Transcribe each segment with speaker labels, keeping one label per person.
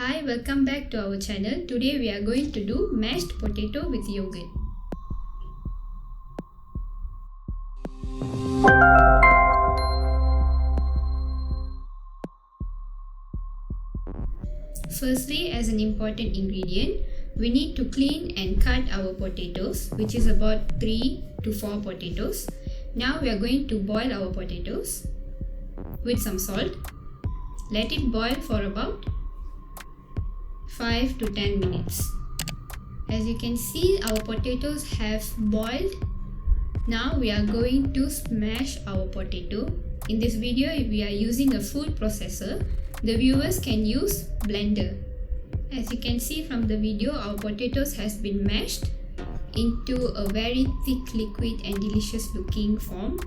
Speaker 1: Hi, welcome back to our channel. Today we are going to do mashed potato with yogurt. Firstly, as an important ingredient, we need to clean and cut our potatoes, which is about 3 to 4 potatoes. Now we are going to boil our potatoes with some salt. Let it boil for about 5 to 10 minutes. As you can see, our potatoes have boiled. Now we are going to smash our potato. In this video, we are using a food processor. The viewers can use blender. As you can see from the video, our potatoes has been mashed into a very thick liquid and delicious looking form.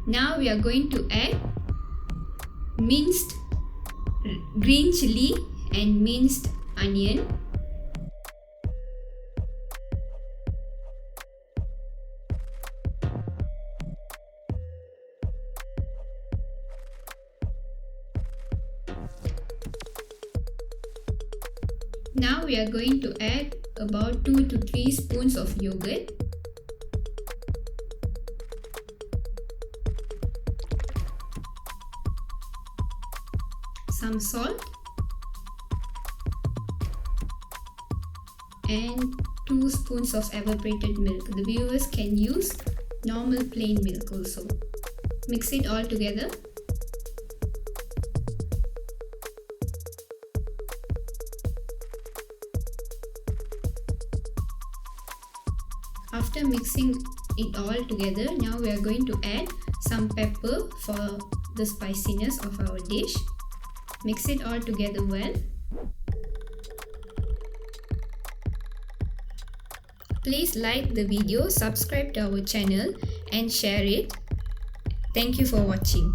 Speaker 1: Now we are going to add minced green chilli and minced onion. Now we are going to add about 2 to 3 spoons of yogurt. Some salt and 2 spoons of evaporated milk. The viewers can use normal plain milk also. Mix it all together. After mixing it all together, now we are going to add some pepper for the spiciness of our dish. Mix it all together well. Please like the video, subscribe to our channel and share it. Thank you for watching.